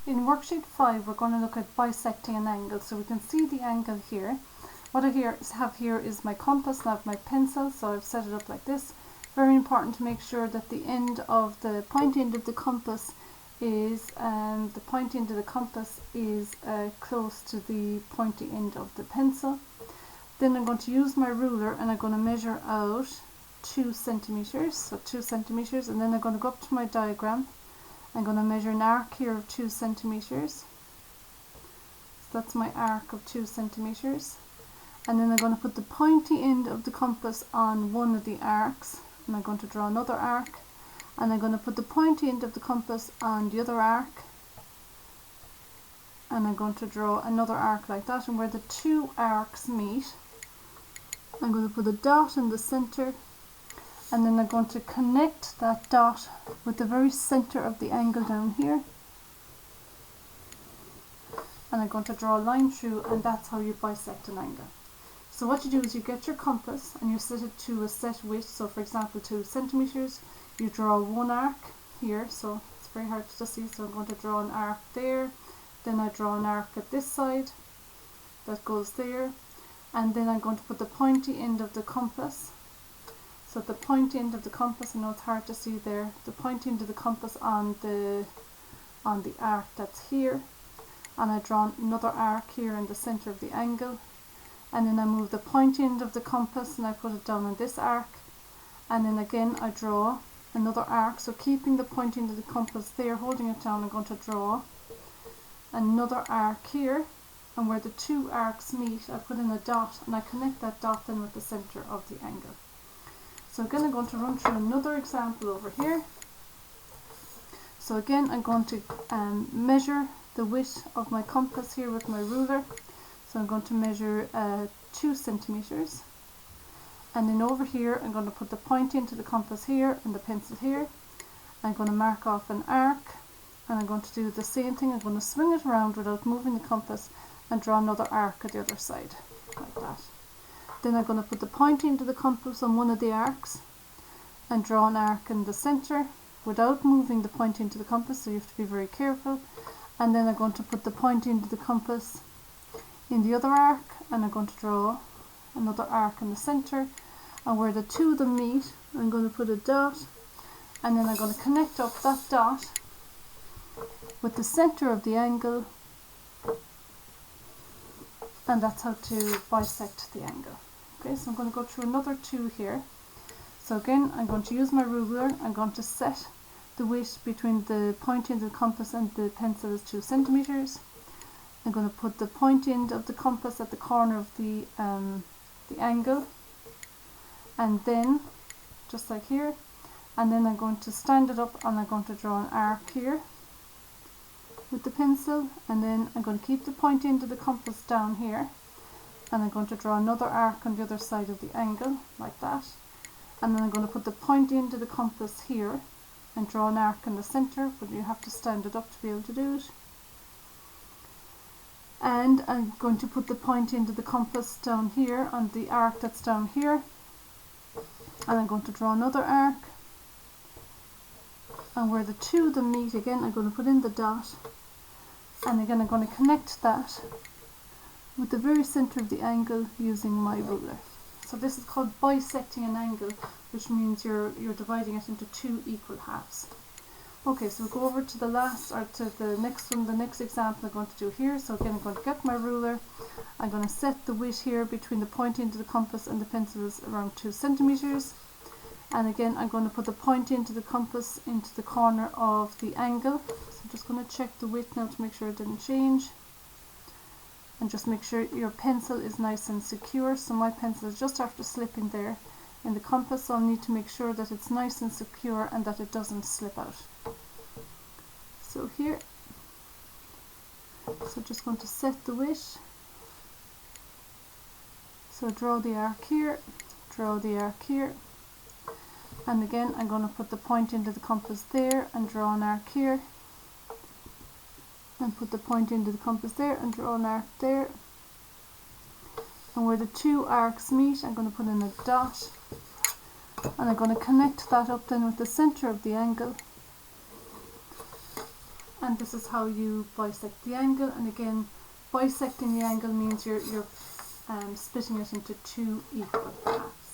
In worksheet 5 we're going to look at bisecting an angle. So we can see the angle here. What I have here is my compass and I have my pencil, so I've set it up like this. Very important to make sure that the pointy end of the compass is close to the pointy end of the pencil. Then I'm going to use my ruler and I'm going to measure out 2 centimeters, so 2 centimeters, and then I'm going to go up to my diagram. I'm going to measure an arc here of 2 centimeters. So that's my arc of 2 centimeters. And then I'm going to put the pointy end of the compass on one of the arcs, and I'm going to draw another arc, and I'm going to put the pointy end of the compass on the other arc, and I'm going to draw another arc like that, and where the 2 arcs meet I'm going to put a dot in the center, and then I'm going to connect that dot with the very center of the angle down here, and I'm going to draw a line through, and that's how you bisect an angle. So what you do is you get your compass and you set it to a set width. So for example 2 centimeters, you draw one arc here, so it's very hard to see, so I'm going to draw an arc there, then I draw an arc at this side that goes there, and then I'm going to put the pointy end of the compass. So the pointy end of the compass, I know it's hard to see there, the pointy end of the compass on the arc that's here, and I draw another arc here in the center of the angle, and then I move the pointy end of the compass and I put it down on this arc, and then again I draw another arc, so keeping the pointy end of the compass there, holding it down, I'm going to draw another arc here, and where the 2 arcs meet I put in a dot, and I connect that dot then with the center of the angle. So again I'm going to run through another example over here. So again I'm going to measure the width of my compass here with my ruler. So I'm going to measure 2 centimeters, and then over here I'm going to put the pointy end of the compass here and the pencil here. I'm going to mark off an arc, and I'm going to do the same thing. I'm going to swing it around without moving the compass and draw another arc at the other side like that. Then I'm going to put the pointy end of the compass on one of the arcs and draw an arc in the center without moving the pointy end of the compass, so you have to be very careful. And then I'm going to put the pointy end of the compass in the other arc, and I'm going to draw another arc in the center, and where the 2 of them meet I'm going to put a dot, and then I'm going to connect up that dot with the center of the angle, and that's how to bisect the angle. Okay, so I'm going to go through another 2 here. So again I'm going to use my ruler. I'm going to set the width between the pointy end of the compass and the pencil as 2 centimeters. I'm going to put the pointy end of the compass at the corner of the angle, and then just like here, and then I'm going to stand it up and I'm going to draw an arc here with the pencil, and then I'm going to keep the pointy end of the compass down here, and I'm going to draw another arc on the other side of the angle like that, and then I'm going to put the pointy end of the compass here and draw an arc in the center, but you have to stand it up to be able to do it. And I'm going to put the pointy end of the compass down here on the arc that's down here, and I'm going to draw another arc, and where the 2 of them meet again I'm going to put in the dot, and again I'm going to connect that with the very center of the angle using my ruler. So this is called bisecting an angle, which means you're dividing it into 2 equal halves. Okay, so we'll go over to the next example I'm going to do here. So again I'm going to get my ruler, I'm going to set the width here between the pointy end of the compass and the pencil is around 2 centimeters, and again I'm going to put the pointy end of the compass into the corner of the angle. So I'm just going to check the width now to make sure it didn't change, and just make sure your pencil is nice and secure. So my pencil is just after slipping there in the compass, so I'll need to make sure that it's nice and secure and that it doesn't slip out. So here, so just going to set the width, so draw the arc here, draw the arc here, and again I'm going to put the point into the compass there and draw an arc here, and put the point into the compass there and draw an arc there, and where the 2 arcs meet I'm going to put in a dot, and I'm going to connect that up then with the center of the angle, and this is how you bisect the angle. And again, bisecting the angle means you're splitting it into two equal halves.